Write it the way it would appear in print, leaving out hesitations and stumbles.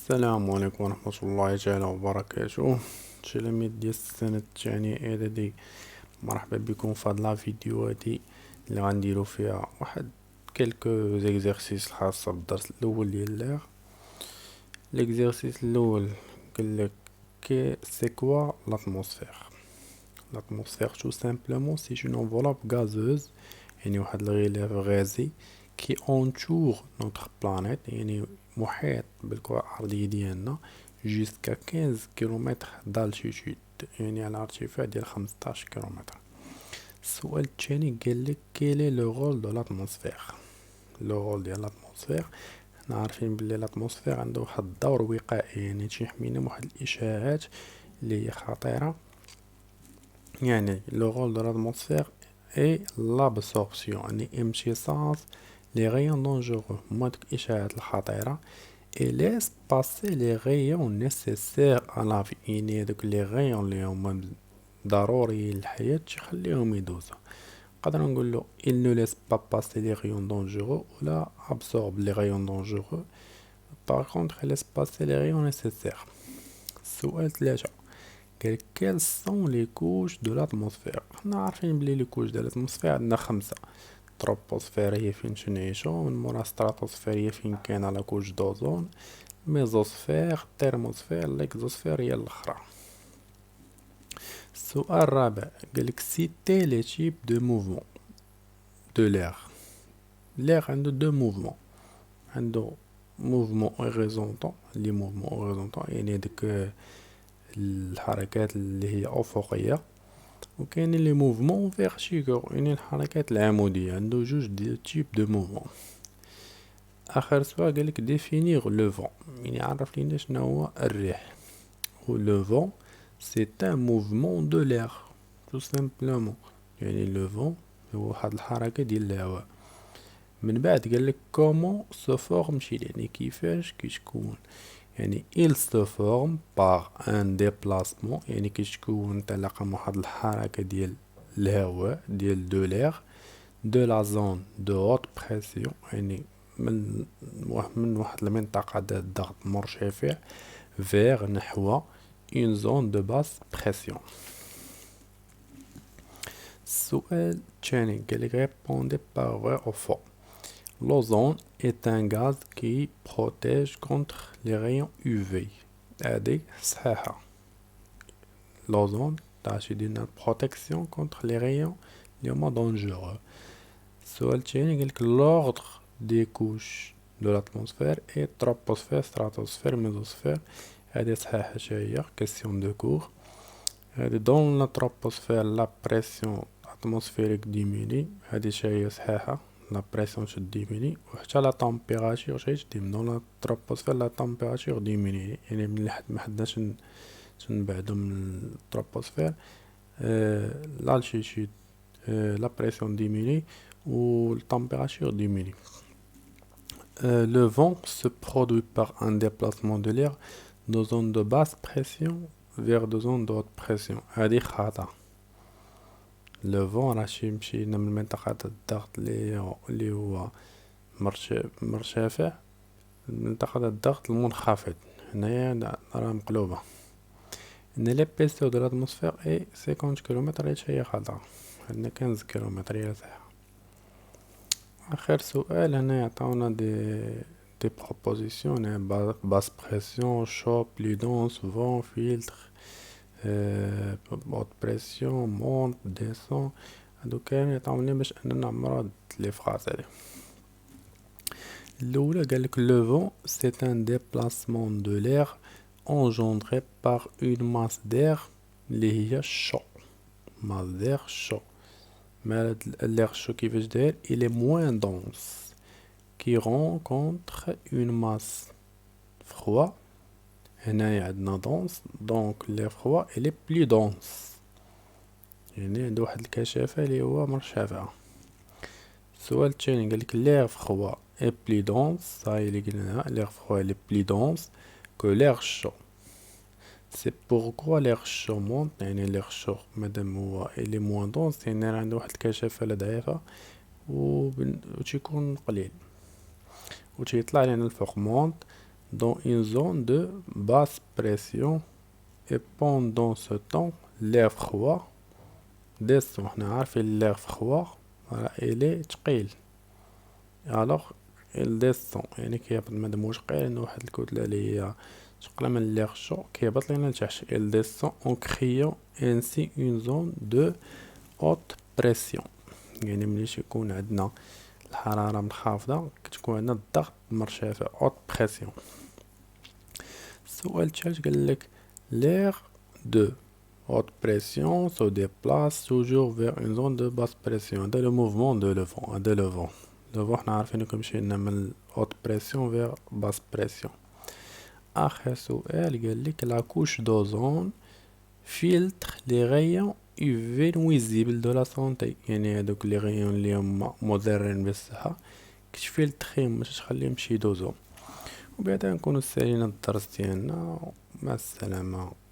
السلام عليكم ورحمة الله تعالى وبركاته. تلاميذ ديال السنة الثانية إعدادي، مرحبا بكم في هاد لا فيديو هادي اللي غنديرو فيها واحد كلكو زيكزارسيس الخاصة بالدرس الأول ديال ليغ. ليكزارسيس الأول قالك كي سي كوا لاتموسفير. لاتموسفير تو سامبلومون سي اون انفولوب غازوز، يعني واحد الغلاف غازي كي اونتور نوتر بلانيت، يعني محيط بالكرة الأرضية ديالنا جوسكا 15 كيلومتر دالتيتود، يعني على ارتفاع ديال 15 كيلومتر. السؤال الثاني قالك كيلي لو رول دو لاتموسفير. لو رول ديال لاتموسفير، حنا عارفين بلي لاتموسفير عنده واحد الدور وقائي، يعني تيحمينا من واحد الاشعاعات اللي هي خطيرة. يعني لو رول دو لاتموسفير اي لابسوربسيون، يعني امتصاص لي غيون دونجورو، هما دوك الاشعاعات الخطيرة، et laisse passer les rayons nécessaires à la vie، يعني هادوك لي غيون اللي هما ضروريين للحياة تخليهم يدوزو. نقدر نقولو il ne laisse pas passer les rayons dangereux ولا absorbe les rayons dangereux، par contre il laisse passer les rayons nécessaires. السؤال 3 قالك quelles sont les couches de l'atmosphère. حنا عارفين بلي لي كوش ديال الاتموسفير عندنا 5: تروبوسفير هي فين نعيشو، من مورا ستراتوسفير هي فين كاينه لا كوش دوزون، ميزوسفير، تيرموسفير، ليكزوسفير هي الاخرى. السؤال الرابع قالك سيتي لي تيب دو موفمون دو لير. لير عنده دو موفمون، عنده موفمون اوريزونتال، لي موفمون اوريزونتال يعني ديك الحركات اللي هي افقيه، وكاين لي موفمون فيرتيكال يعني الحركات العموديه، عنده جوج دي تيب دو موفمون. اخر سؤال قالك ديفينير لو فون، يعني عرف لينا شنو هو الريح. و لو فون سي ان موفمون دو لير tout simplement، يعني لو فون هو واحد الحركه ديال الهواء. من بعد قالك كومون سو فورم شيل، يعني كيفاش كيتكون، يعني il se forme par un déplacement، يعني كيتكون تلقى واحد الحركه ديال الهواء ديال دو لير de la zone de haute pression، يعني من واحد المنطقة ذات الضغط مرتفع vers نحو une zone de basse pression. السؤال الثاني قالك répondez par vrai ou faux. L'ozone est un gaz qui protège contre les rayons UV. هذه صحيحة. L'ozone تعطي لنا protection contre les rayons اللي هما dangereux. السؤال الثاني قالك l'ordre des couches de l'atmosphère est troposphère, stratosphère, mésosphère. هذه صحيحة هي question de cours. هذه dans la troposphère la pression atmosphérique diminue، هذه هي صحيحة، la pression diminue، وحتى la température diminue. dans la troposphère la température diminue، يعني من لحد ما حداش تنبعدو من التروبوسفير l'altitude la pression diminue ou la température diminue. Le vent se produit par un déplacement de l'air de zones de basse pression vers des zones de haute pression. هذه خطأ. le vent راه يمشي من منطقة الضغط اللي هو مرتفع لمنطقة الضغط المنخفض، هنايا راه مقلوبة. ان l'épaisseur de l'atmosphère est 50 كيلومتر، هي خطأ، عندنا 15 كيلومتر هي صحيحة. آخر سؤال هنا يعطونا دي بروبوزيسيون، باس بريسيون، شو، بلي دونس، فون، فيلتر، هوت بريسيون، مونت، ديسون. هادو كامل يعطاونا باش اننا نعمرو هاد لي فراز هادي. الاولى قالك لو فون سي ان ديبلاسمون دو لير engendré par une masse d'air اللي هي chaud، masse d'air chaud. Mais l'air chaud كيفاش داير il est moins dense qui rencontre une masse froid. هنايا عندنا dense donc l'air froid il est plus dense، يعني عنده واحد الكثافة اللي هو مرتفعة. السؤال الثاني قالك l'air froid est plus dense، هاي اللي قلناها l'air froid il est plus dense que l'air chaud. C'est pourquoi l'air chaud monte، يعني l'air chaud مادام هو il est moins dense يعني عنده واحد الكثافة ضعيفة وتيكون قليل وتيطلع لنا الفوق. monte dans une zone de basse pression et pendant ce temps l'air froid descend. حنا عارفين l'air froid voilà il est ثقيل alors il descend يعني كيهبط مادام ثقيل انه واحد الكتلة اللي هي ثقيلة من l'air chaud كيهبط لينا لتحت. il descend en créant ainsi une zone de haute pression يعني ملي يكون عندنا الحرارة منخفضة كتكون عندنا الضغط مرتفع haute pression. السؤال الثالث قالك l'air de haute pression se déplace toujours vers une zone de basse pression. هذا le mouvement de le vent. هذا le vent. le vent حنا عارفين كيمشي لنا من haute pression vers basse pression. آخر سؤال قالك la couche d'ozone filtre les rayons UV nuisibles de la santé. يعني هادوك لي غيون اللي هما مضرين بالصحة كتفلتريهم باش تخليهم شي يدوزو. وبهذا نكونو سالينا الدرس ديالنا. مع السلامة.